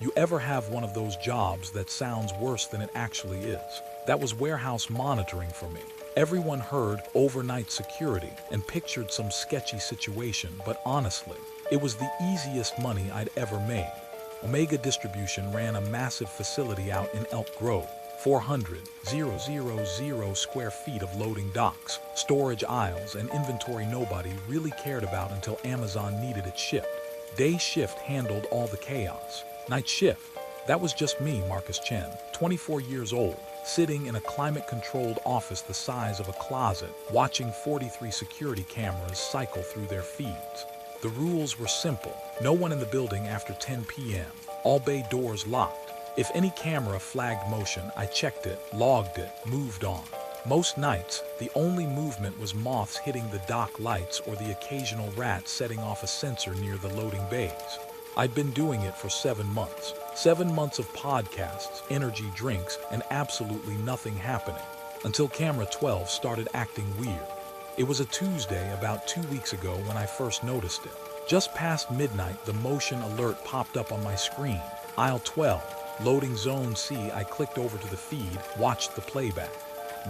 You ever have one of those jobs that sounds worse than it actually is? That was warehouse monitoring for me. Everyone heard overnight security and pictured some sketchy situation, but honestly, it was the easiest money I'd ever made. Omega Distribution ran a massive facility out in Elk Grove, 400,000 square feet of loading docks, storage aisles, and inventory nobody really cared about until Amazon needed it shipped. Day shift handled all the chaos. Night shift, that was just me, Marcus Chen, 24 years old, sitting in a climate-controlled office the size of a closet, watching 43 security cameras cycle through their feeds. The rules were simple. No one in the building after 10 p.m. All bay doors locked. If any camera flagged motion, I checked it, logged it, moved on. Most nights, the only movement was moths hitting the dock lights or the occasional rat setting off a sensor near the loading bays. I'd been doing it for 7 months. 7 months of podcasts, energy drinks, and absolutely nothing happening. Until camera 12 started acting weird. It was a Tuesday about 2 weeks ago when I first noticed it. Just past midnight, the motion alert popped up on my screen. Aisle 12, loading zone C. I clicked over to the feed, watched the playback.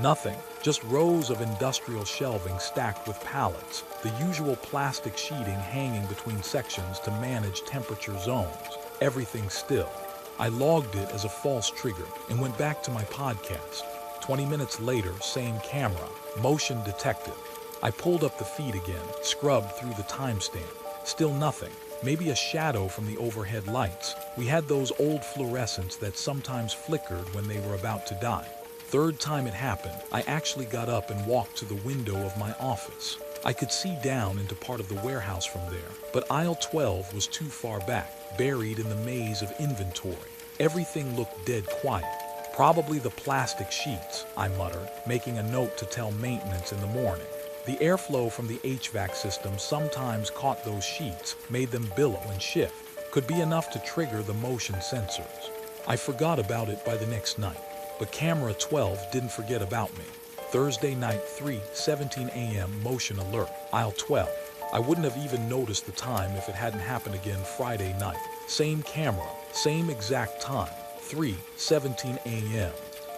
Nothing, just rows of industrial shelving stacked with pallets, the usual plastic sheeting hanging between sections to manage temperature zones. Everything still. I logged it as a false trigger and went back to my podcast. 20 minutes later, same camera, motion detected. I pulled up the feed again, scrubbed through the timestamp. Still nothing. Maybe a shadow from the overhead lights. We had those old fluorescents that sometimes flickered when they were about to die. Third time it happened, I actually got up and walked to the window of my office. I could see down into part of the warehouse from there, but aisle 12 was too far back, buried in the maze of inventory. Everything looked dead quiet. Probably the plastic sheets, I muttered, making a note to tell maintenance in the morning. The airflow from the HVAC system sometimes caught those sheets, made them billow and shift. Could be enough to trigger the motion sensors. I forgot about it by the next night. But camera 12 didn't forget about me. Thursday night, 3:17 a.m. motion alert, aisle 12. I wouldn't have even noticed the time if it hadn't happened again Friday night. Same camera, same exact time, 3:17 a.m.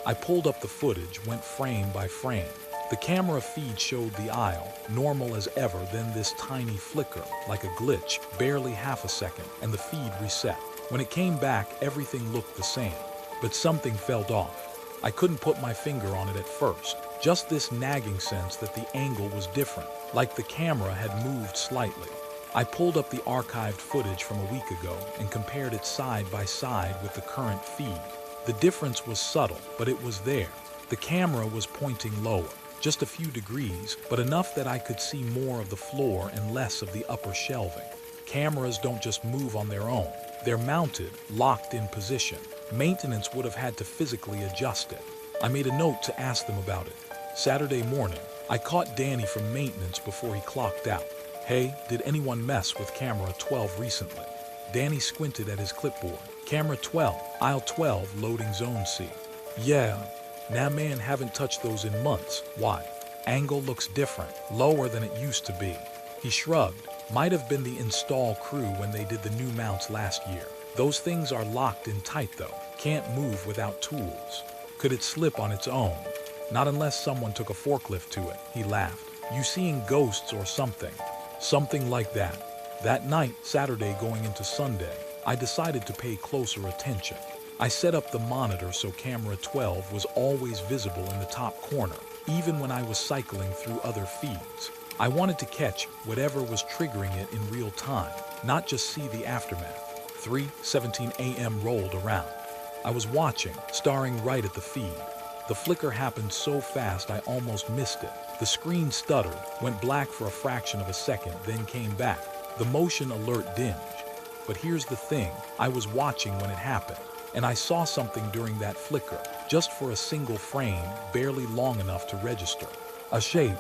I pulled up the footage, went frame by frame. The camera feed showed the aisle, normal as ever, then this tiny flicker, like a glitch, barely half a second, and the feed reset. When it came back, everything looked the same. But something felt off. I couldn't put my finger on it at first, just this nagging sense that the angle was different, like the camera had moved slightly. I pulled up the archived footage from a week ago and compared it side by side with the current feed. The difference was subtle, but it was there. The camera was pointing lower, just a few degrees, but enough that I could see more of the floor and less of the upper shelving. Cameras don't just move on their own. They're mounted, locked in position. Maintenance would have had to physically adjust it. I made a note to ask them about it. Saturday morning, I caught Danny from maintenance before he clocked out. Hey, did anyone mess with camera 12 recently? Danny squinted at his clipboard. Camera 12, aisle 12, loading zone C. Yeah. Nah man, haven't touched those in months. Why? Angle looks different, lower than it used to be. He shrugged. Might have been the install crew when they did the new mounts last year. Those things are locked in tight though. Can't move without tools. Could it slip on its own? Not unless someone took a forklift to it, he laughed. You seeing ghosts or something? Something like that. That night, Saturday going into Sunday, I decided to pay closer attention. I set up the monitor so camera 12 was always visible in the top corner, even when I was cycling through other feeds. I wanted to catch whatever was triggering it in real time, not just see the aftermath. 3:17 a.m. rolled around. I was watching, staring right at the feed. The flicker happened so fast I almost missed it. The screen stuttered, went black for a fraction of a second, then came back. The motion alert dinged. But here's the thing, I was watching when it happened, and I saw something during that flicker, just for a single frame, barely long enough to register. A shape.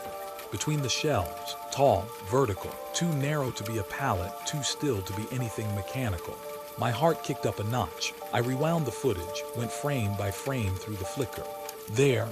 Between the shelves, tall, vertical, too narrow to be a pallet, too still to be anything mechanical. My heart kicked up a notch. I rewound the footage, went frame by frame through the flicker. There,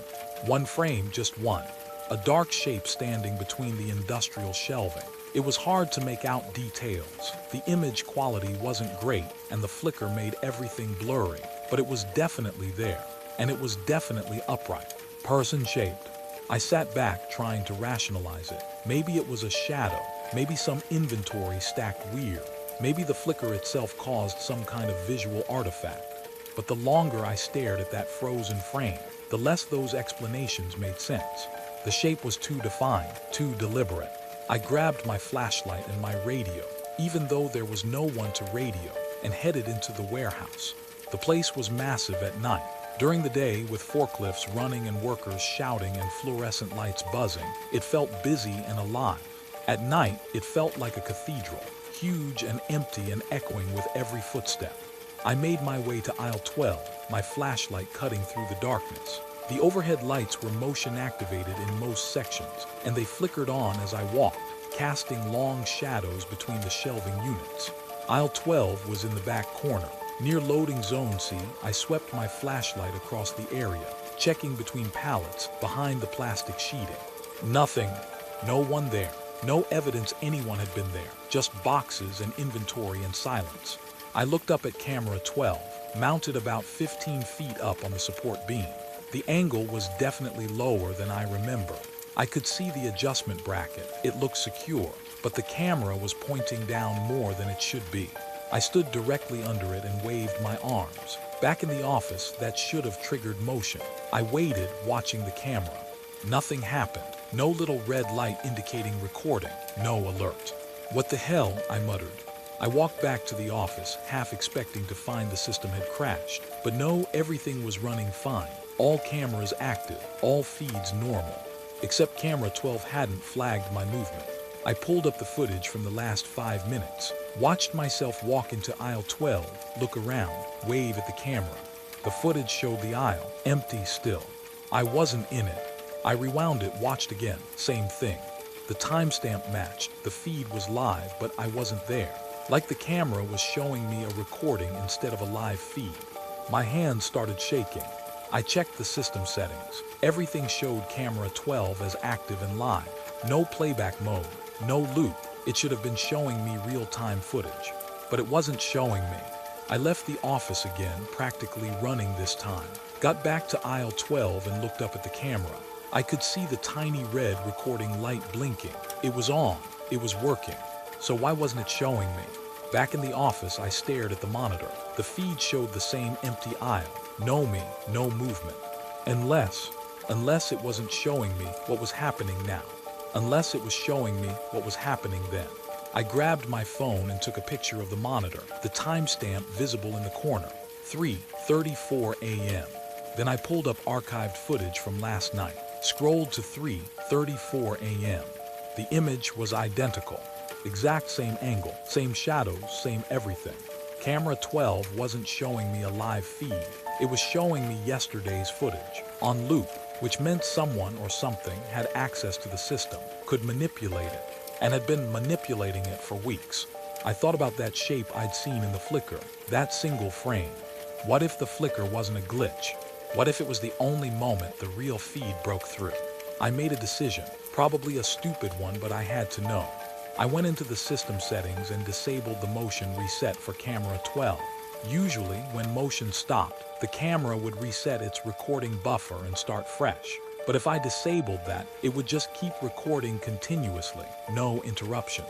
one frame, just one. A dark shape standing between the industrial shelving. It was hard to make out details. The image quality wasn't great, and the flicker made everything blurry, but it was definitely there, and it was definitely upright, person-shaped. I sat back trying to rationalize it. Maybe it was a shadow, maybe some inventory stacked weird, maybe the flicker itself caused some kind of visual artifact. But the longer I stared at that frozen frame, the less those explanations made sense. The shape was too defined, too deliberate. I grabbed my flashlight and my radio, even though there was no one to radio, and headed into the warehouse. The place was massive at night. During the day, with forklifts running and workers shouting and fluorescent lights buzzing, it felt busy and alive. At night, it felt like a cathedral, huge and empty and echoing with every footstep. I made my way to aisle 12, my flashlight cutting through the darkness. The overhead lights were motion activated in most sections, and they flickered on as I walked, casting long shadows between the shelving units. Aisle 12 was in the back corner. Near loading zone C, I swept my flashlight across the area, checking between pallets behind the plastic sheeting. Nothing. No one there. No evidence anyone had been there. Just boxes and inventory and silence. I looked up at camera 12, mounted about 15 feet up on the support beam. The angle was definitely lower than I remember. I could see the adjustment bracket. It looked secure, but the camera was pointing down more than it should be. I stood directly under it and waved my arms. Back in the office, that should have triggered motion. I waited, watching the camera. Nothing happened. No little red light indicating recording. No alert. What the hell? I muttered. I walked back to the office, half expecting to find the system had crashed. But no, everything was running fine. All cameras active, all feeds normal. Except camera 12 hadn't flagged my movement. I pulled up the footage from the last 5 minutes, watched myself walk into aisle 12, look around, wave at the camera. The footage showed the aisle, empty still. I wasn't in it. I rewound it, watched again, same thing. The timestamp matched, the feed was live, but I wasn't there. Like the camera was showing me a recording instead of a live feed. My hands started shaking. I checked the system settings. Everything showed camera 12 as active and live. No playback mode, no loop. It should have been showing me real-time footage. But it wasn't showing me. I left the office again, practically running this time. Got back to aisle 12 and looked up at the camera. I could see the tiny red recording light blinking. It was on. It was working. So why wasn't it showing me? Back in the office, I stared at the monitor. The feed showed the same empty aisle. No me, no movement. Unless it wasn't showing me what was happening now. Unless it was showing me what was happening then. I grabbed my phone and took a picture of the monitor, the timestamp visible in the corner, 3:34 a.m. Then I pulled up archived footage from last night, scrolled to 3:34 a.m. The image was identical. Exact same angle, same shadows, same everything. Camera 12 wasn't showing me a live feed. It was showing me yesterday's footage, on loop, which meant someone or something had access to the system, could manipulate it, and had been manipulating it for weeks. I thought about that shape I'd seen in the flicker, that single frame. What if the flicker wasn't a glitch? What if it was the only moment the real feed broke through? I made a decision, probably a stupid one, but I had to know. I went into the system settings and disabled the motion reset for camera 12. Usually, when motion stopped, the camera would reset its recording buffer and start fresh. But if I disabled that, it would just keep recording continuously, no interruptions,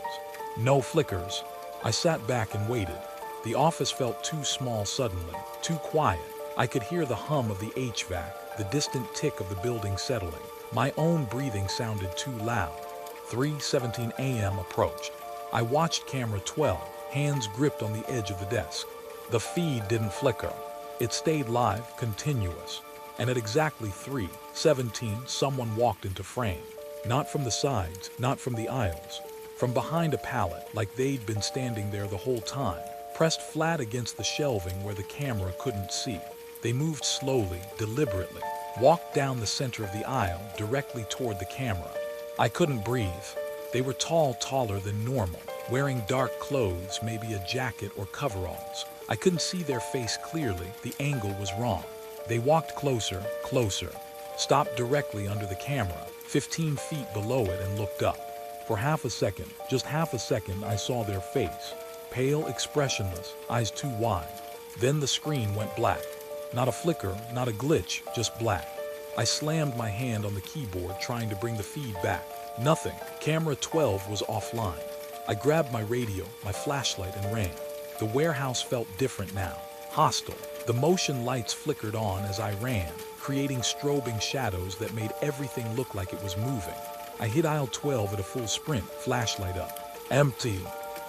no flickers. I sat back and waited. The office felt too small suddenly, too quiet. I could hear the hum of the HVAC, the distant tick of the building settling. My own breathing sounded too loud. 3:17 a.m. approached. I watched camera 12, hands gripped on the edge of the desk. The feed didn't flicker. It stayed live, continuous. And at exactly 3:17, someone walked into frame. Not from the sides, not from the aisles. From behind a pallet, like they'd been standing there the whole time, pressed flat against the shelving where the camera couldn't see. They moved slowly, deliberately, walked down the center of the aisle, directly toward the camera. I couldn't breathe. They were tall, taller than normal, wearing dark clothes, maybe a jacket or coveralls. I couldn't see their face clearly. The angle was wrong. They walked closer, closer, stopped directly under the camera, 15 feet below it, and looked up. For half a second, just half a second, I saw their face. Pale, expressionless, eyes too wide. Then the screen went black. Not a flicker, not a glitch, just black. I slammed my hand on the keyboard trying to bring the feed back. Nothing. Camera 12 was offline. I grabbed my radio, my flashlight, and ran. The warehouse felt different now. Hostile. The motion lights flickered on as I ran, creating strobing shadows that made everything look like it was moving. I hit aisle 12 at a full sprint, flashlight up. Empty.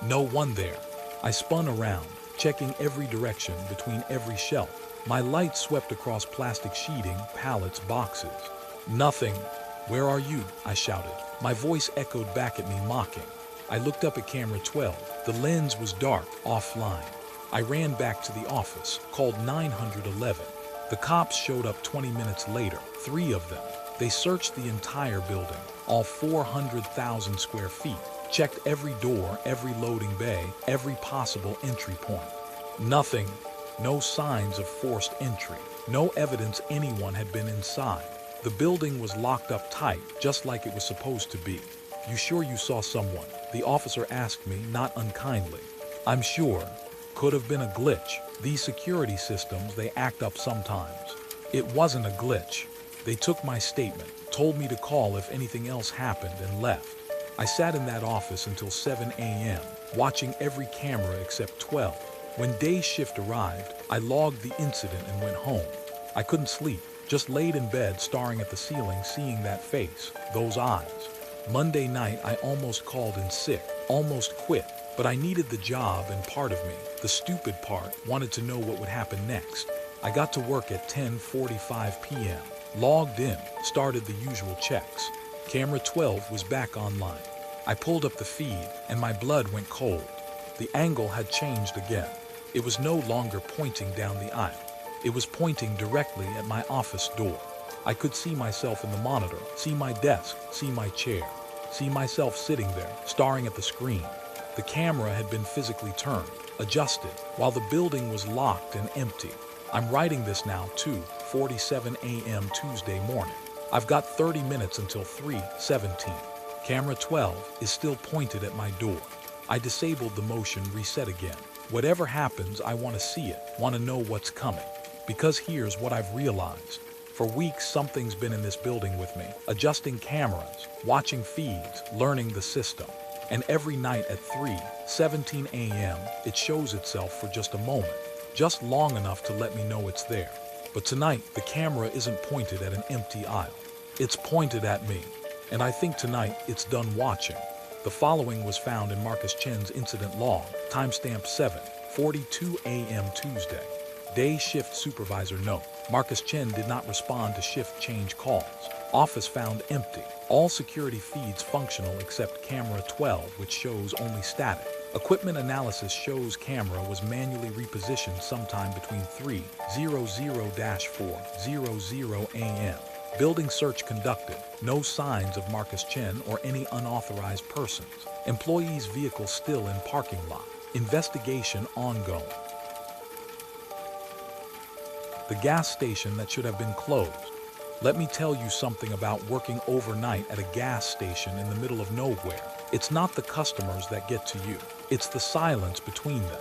No one there. I spun around, checking every direction between every shelf. My light swept across plastic sheeting, pallets, boxes. Nothing. Where are you? I shouted. My voice echoed back at me, mocking. I looked up at camera 12. The lens was dark, offline. I ran back to the office, called 911. The cops showed up 20 minutes later, 3 of them. They searched the entire building, all 400,000 square feet, checked every door, every loading bay, every possible entry point. Nothing. No signs of forced entry. No evidence anyone had been inside. The building was locked up tight, just like it was supposed to be. You sure you saw someone? The officer asked me, not unkindly. I'm sure. Could have been a glitch. These security systems, they act up sometimes. It wasn't a glitch. They took my statement, told me to call if anything else happened, and left. I sat in that office until 7 a.m., watching every camera except 12. When day shift arrived, I logged the incident and went home. I couldn't sleep, just laid in bed staring at the ceiling, seeing that face, those eyes. Monday night, I almost called in sick, almost quit, but I needed the job, and part of me, the stupid part, wanted to know what would happen next. I got to work at 10:45 p.m., logged in, started the usual checks. Camera 12 was back online. I pulled up the feed, and my blood went cold. The angle had changed again. It was no longer pointing down the aisle. It was pointing directly at my office door. I could see myself in the monitor, see my desk, see my chair, see myself sitting there, staring at the screen. The camera had been physically turned, adjusted, while the building was locked and empty. I'm writing this now, 2:47 a.m. Tuesday morning. I've got 30 minutes until 3:17. Camera 12 is still pointed at my door. I disabled the motion, reset again. Whatever happens, I want to see it, want to know what's coming. Because here's what I've realized. For weeks, something's been in this building with me, adjusting cameras, watching feeds, learning the system. And every night at 3:17 a.m., it shows itself for just a moment, just long enough to let me know it's there. But tonight, the camera isn't pointed at an empty aisle. It's pointed at me. And I think tonight, it's done watching. The following was found in Marcus Chen's incident log, timestamp 7:42 a.m. Tuesday. Day shift supervisor note. Marcus Chen did not respond to shift change calls. Office found empty. All security feeds functional except camera 12, which shows only static. Equipment analysis shows camera was manually repositioned sometime between 3:00-4:00 a.m. Building search conducted. No signs of Marcus Chen or any unauthorized persons. Employee's vehicle still in parking lot. Investigation ongoing. The gas station that should have been closed. Let me tell you something about working overnight at a gas station in the middle of nowhere. It's not the customers that get to you. It's the silence between them.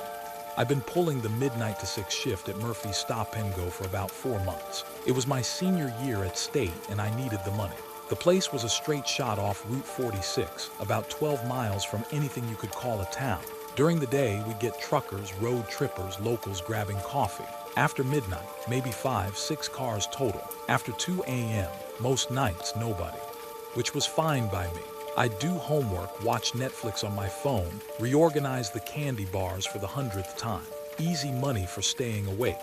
I've been pulling the midnight to 6 shift at Murphy's Stop and Go for about 4 months. It was my senior year at State and I needed the money. The place was a straight shot off Route 46, about 12 miles from anything you could call a town. During the day, we'd get truckers, road trippers, locals grabbing coffee. After midnight, maybe 5-6 cars total. After 2 a.m., most nights, nobody. Which was fine by me. I'd do homework, watch Netflix on my phone, reorganize the candy bars for the 100th time. Easy money for staying awake.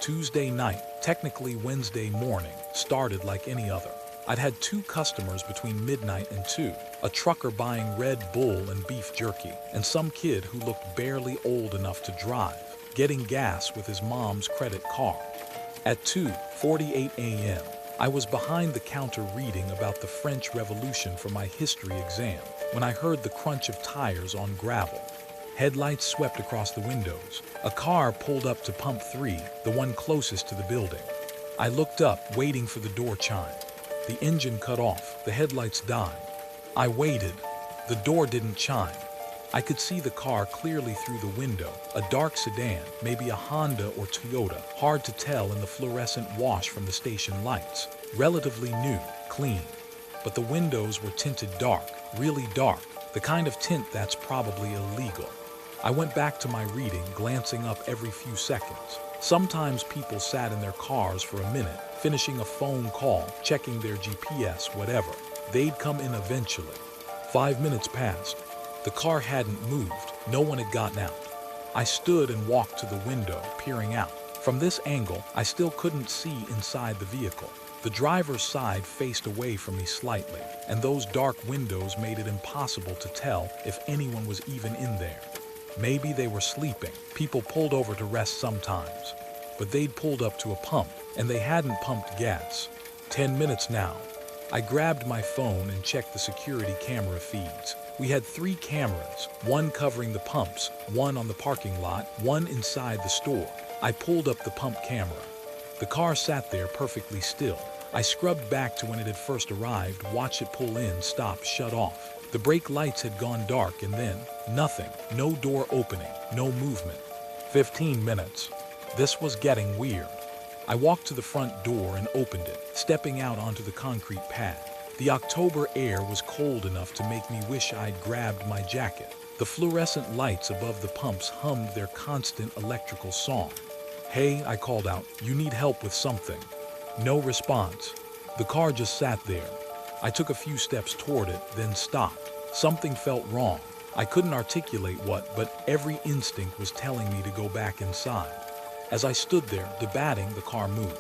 Tuesday night, technically Wednesday morning, started like any other. I'd had 2 customers between midnight and 2, a trucker buying Red Bull and beef jerky, and some kid who looked barely old enough to drive, getting gas with his mom's credit card. At 2:48 a.m., I was behind the counter reading about the French Revolution for my history exam when I heard the crunch of tires on gravel. Headlights swept across the windows. A car pulled up to pump 3, the one closest to the building. I looked up, waiting for the door chime. The engine cut off, the headlights died. I waited. The door didn't chime. I could see the car clearly through the window, a dark sedan, maybe a Honda or Toyota, hard to tell in the fluorescent wash from the station lights. Relatively new, clean. But the windows were tinted dark, really dark, the kind of tint that's probably illegal. I went back to my reading, glancing up every few seconds. Sometimes people sat in their cars for a minute, finishing a phone call, checking their GPS, whatever. They'd come in eventually. 5 minutes passed. The car hadn't moved. No one had gotten out. I stood and walked to the window, peering out. From this angle, I still couldn't see inside the vehicle. The driver's side faced away from me slightly, and those dark windows made it impossible to tell if anyone was even in there. Maybe they were sleeping. People pulled over to rest sometimes. But they'd pulled up to a pump, and they hadn't pumped gas. 10 minutes now. I grabbed my phone and checked the security camera feeds. We had 3 cameras, one covering the pumps, one on the parking lot, one inside the store. I pulled up the pump camera. The car sat there perfectly still. I scrubbed back to when it had first arrived, watched it pull in, stop, shut off. The brake lights had gone dark, and then nothing. No door opening, no movement. 15 minutes. This was getting weird. I walked to the front door and opened it, stepping out onto the concrete pad. The October air was cold enough to make me wish I'd grabbed my jacket. The fluorescent lights above the pumps hummed their constant electrical song. "Hey," I called out, "you need help with something." No response. The car just sat there. I took a few steps toward it, then stopped. Something felt wrong. I couldn't articulate what, but every instinct was telling me to go back inside. As I stood there, debating, the car moved.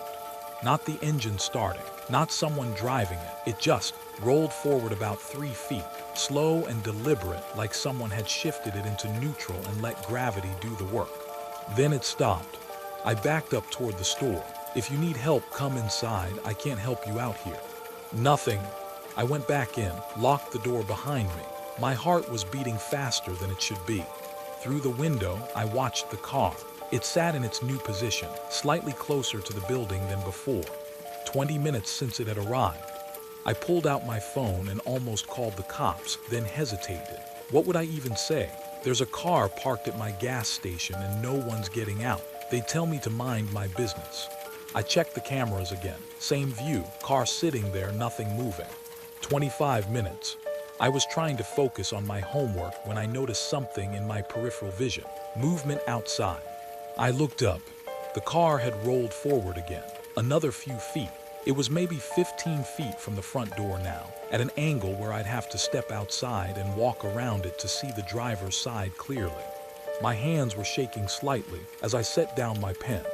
Not the engine starting, not someone driving it. It just rolled forward about 3 feet, slow and deliberate, like someone had shifted it into neutral and let gravity do the work. Then it stopped. I backed up toward the store. "If you need help, come inside. I can't help you out here." Nothing. I went back in, locked the door behind me. My heart was beating faster than it should be. Through the window, I watched the car. It sat in its new position, slightly closer to the building than before. 20 minutes since it had arrived. I pulled out my phone and almost called the cops, then hesitated. What would I even say? There's a car parked at my gas station and no one's getting out. They tell me to mind my business. I checked the cameras again. Same view, car sitting there, nothing moving. 25 minutes. I was trying to focus on my homework when I noticed something in my peripheral vision. Movement outside. I looked up. The car had rolled forward again. Another few feet. It was maybe 15 feet from the front door now, at an angle where I'd have to step outside and walk around it to see the driver's side clearly. My hands were shaking slightly as I set down my pen.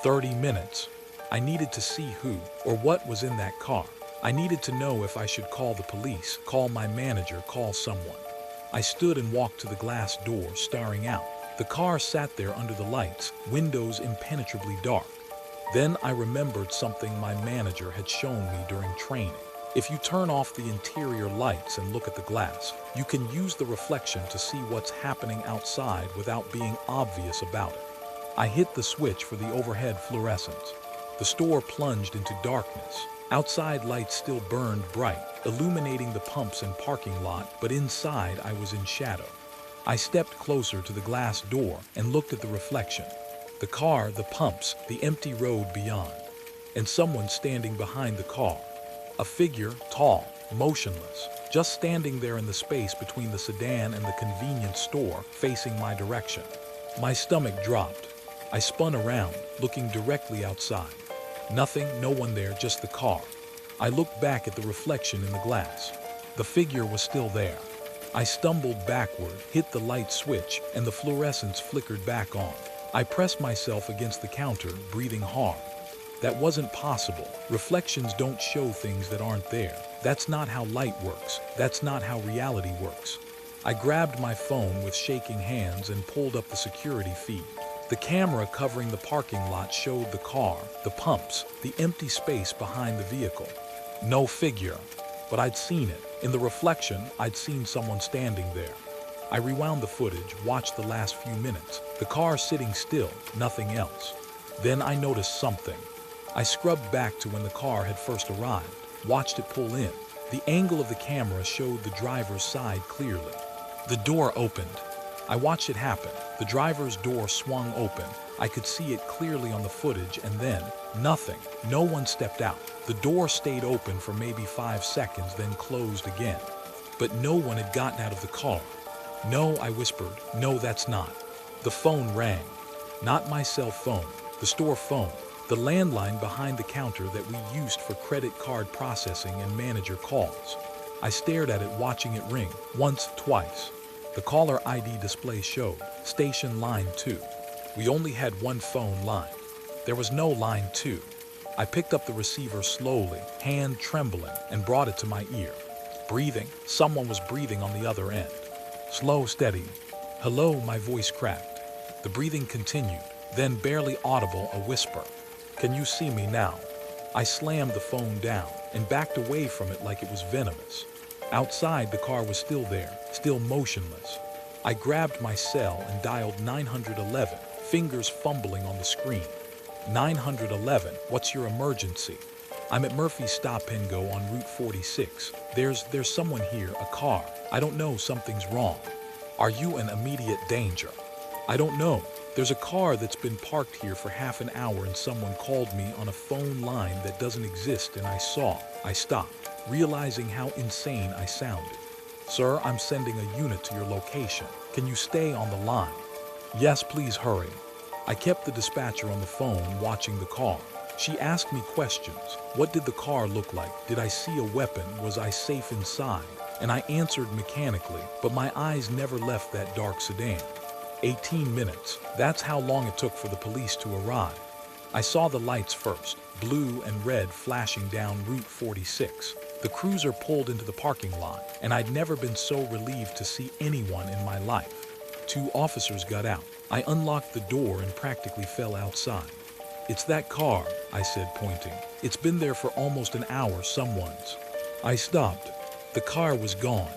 30 minutes. I needed to see who or what was in that car. I needed to know if I should call the police, call my manager, call someone. I stood and walked to the glass door, staring out. The car sat there under the lights, windows impenetrably dark. Then I remembered something my manager had shown me during training. If you turn off the interior lights and look at the glass, you can use the reflection to see what's happening outside without being obvious about it. I hit the switch for the overhead fluorescence. The store plunged into darkness. Outside lights still burned bright, illuminating the pumps and parking lot, but inside I was in shadow. I stepped closer to the glass door and looked at the reflection. The car, the pumps, the empty road beyond, and someone standing behind the car. A figure, tall, motionless, just standing there in the space between the sedan and the convenience store, facing my direction. My stomach dropped. I spun around, looking directly outside. Nothing, no one there, just the car. I looked back at the reflection in the glass. The figure was still there. I stumbled backward, hit the light switch, and the fluorescence flickered back on. I pressed myself against the counter, breathing hard. That wasn't possible. Reflections don't show things that aren't there. That's not how light works. That's not how reality works. I grabbed my phone with shaking hands and pulled up the security feed. The camera covering the parking lot showed the car, the pumps, the empty space behind the vehicle. No figure, but I'd seen it. In the reflection, I'd seen someone standing there. I rewound the footage, watched the last few minutes. The car sitting still, nothing else. Then I noticed something. I scrubbed back to when the car had first arrived, watched it pull in. The angle of the camera showed the driver's side clearly. The door opened. I watched it happen. The driver's door swung open. I could see it clearly on the footage, and then nothing. No one stepped out. The door stayed open for maybe 5 seconds, then closed again. But no one had gotten out of the car. No, I whispered. No, that's not. The phone rang. Not my cell phone, the store phone, the landline behind the counter that we used for credit card processing and manager calls. I stared at it, watching it ring, once, twice. The caller ID display showed, station line 2. We only had one phone line. There was no line 2. I picked up the receiver slowly, hand trembling, and brought it to my ear. Breathing, someone was breathing on the other end. Slow, steady. Hello, my voice cracked. The breathing continued, then barely audible, a whisper. Can you see me now? I slammed the phone down and backed away from it like it was venomous. Outside, the car was still there, still motionless. I grabbed my cell and dialed 911, fingers fumbling on the screen. 911, what's your emergency? I'm at Murphy's Stop and Go on Route 46. There's someone here, a car. I don't know, something's wrong. Are you in immediate danger? I don't know. There's a car that's been parked here for half an hour and someone called me on a phone line that doesn't exist and I stopped, realizing how insane I sounded. Sir, I'm sending a unit to your location. Can you stay on the line? Yes, please hurry. I kept the dispatcher on the phone watching the car. She asked me questions. What did the car look like? Did I see a weapon? Was I safe inside? And I answered mechanically, but my eyes never left that dark sedan. 18 minutes. That's how long it took for the police to arrive. I saw the lights first, blue and red flashing down Route 46. The cruiser pulled into the parking lot, and I'd never been so relieved to see anyone in my life. 2 officers got out. I unlocked the door and practically fell outside. It's that car, I said, pointing. It's been there for almost an hour, someone's. I stopped. The car was gone.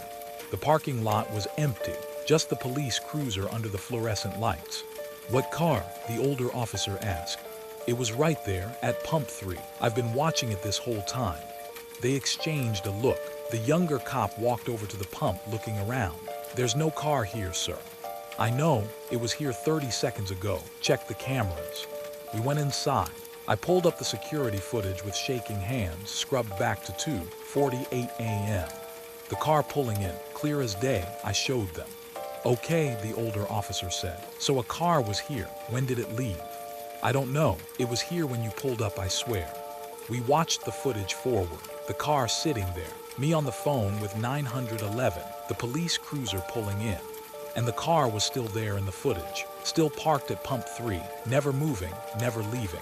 The parking lot was empty, just the police cruiser under the fluorescent lights. What car? The older officer asked. It was right there, at pump 3. I've been watching it this whole time. They exchanged a look. The younger cop walked over to the pump, looking around. There's no car here, sir. I know. It was here 30 seconds ago. Check the cameras. We went inside. I pulled up the security footage with shaking hands, scrubbed back to 2:48 a.m. The car pulling in, clear as day, I showed them. Okay, the older officer said. So a car was here. When did it leave? I don't know. It was here when you pulled up, I swear. We watched the footage forward, the car sitting there, me on the phone with 911, the police cruiser pulling in. And the car was still there in the footage, still parked at pump 3, never moving, never leaving.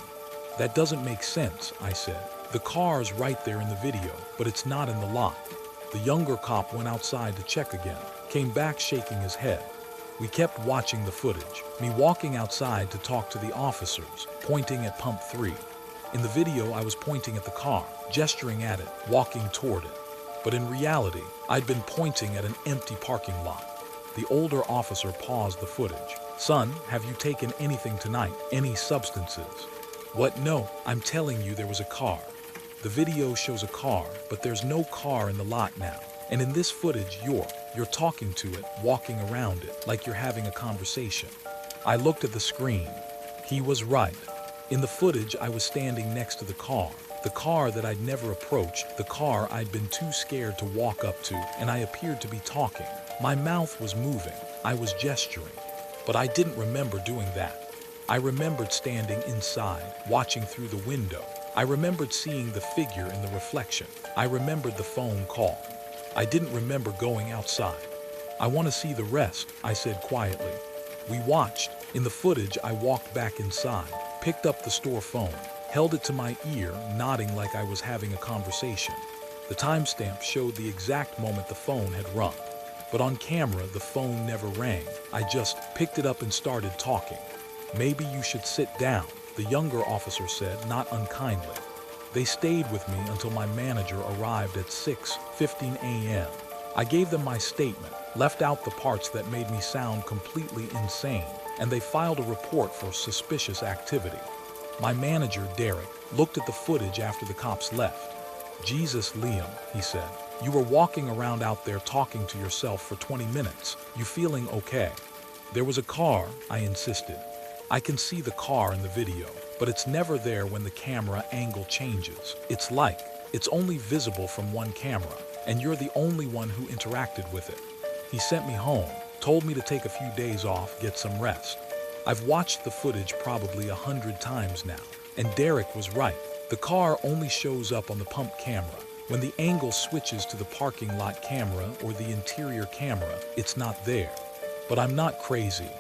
That doesn't make sense, I said. The car's right there in the video, but it's not in the lot. The younger cop went outside to check again, came back shaking his head. We kept watching the footage, me walking outside to talk to the officers, pointing at pump 3. In the video, I was pointing at the car, gesturing at it, walking toward it. But in reality, I'd been pointing at an empty parking lot. The older officer paused the footage. Son, have you taken anything tonight? Any substances? What? No, I'm telling you there was a car. The video shows a car, but there's no car in the lot now. And in this footage, you're talking to it, walking around it, like you're having a conversation. I looked at the screen. He was right. In the footage, I was standing next to the car that I'd never approached, the car I'd been too scared to walk up to, and I appeared to be talking. My mouth was moving. I was gesturing. But I didn't remember doing that. I remembered standing inside, watching through the window. I remembered seeing the figure in the reflection. I remembered the phone call. I didn't remember going outside. I want to see the rest, I said quietly. We watched. In the footage, I walked back inside, picked up the store phone, held it to my ear, nodding like I was having a conversation. The timestamp showed the exact moment the phone had rung. But on camera, the phone never rang. I just picked it up and started talking. Maybe you should sit down, the younger officer said, not unkindly. They stayed with me until my manager arrived at 6:15 a.m. I gave them my statement, left out the parts that made me sound completely insane, and they filed a report for suspicious activity. My manager, Derek, looked at the footage after the cops left. Jesus, Liam, he said, You were walking around out there talking to yourself for 20 minutes. You feeling okay? There was a car, I insisted. I can see the car in the video, but it's never there when the camera angle changes. It's only visible from one camera, and you're the only one who interacted with it. He sent me home, told me to take a few days off, get some rest. I've watched the footage probably 100 times now, and Derek was right. The car only shows up on the pump camera. When the angle switches to the parking lot camera or the interior camera, it's not there. But I'm not crazy.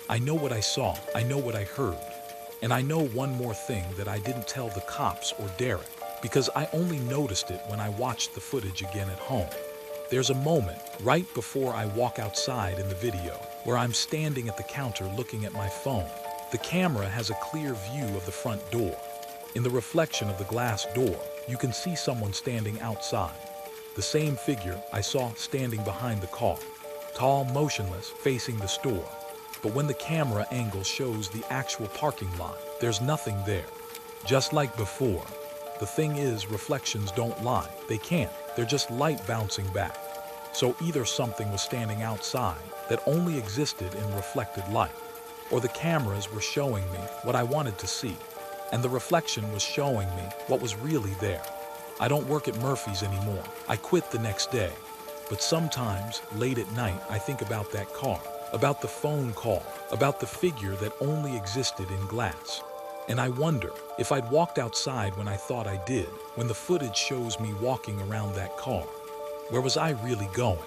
I know what I saw, I know what I heard. And I know one more thing that I didn't tell the cops or Derek, because I only noticed it when I watched the footage again at home. There's a moment, right before I walk outside in the video, where I'm standing at the counter looking at my phone. The camera has a clear view of the front door. In the reflection of the glass door, you can see someone standing outside. The same figure I saw standing behind the car, tall, motionless, facing the store. But when the camera angle shows the actual parking lot, there's nothing there. Just like before. The thing is, reflections don't lie. They can't. They're just light bouncing back. So either something was standing outside that only existed in reflected light, or the cameras were showing me what I wanted to see, and the reflection was showing me what was really there. I don't work at Murphy's anymore. I quit the next day. But sometimes, late at night, I think about that car, about the phone call, about the figure that only existed in glass. And I wonder if I'd walked outside when I thought I did, when the footage shows me walking around that car. Where was I really going?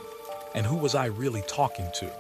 And who was I really talking to?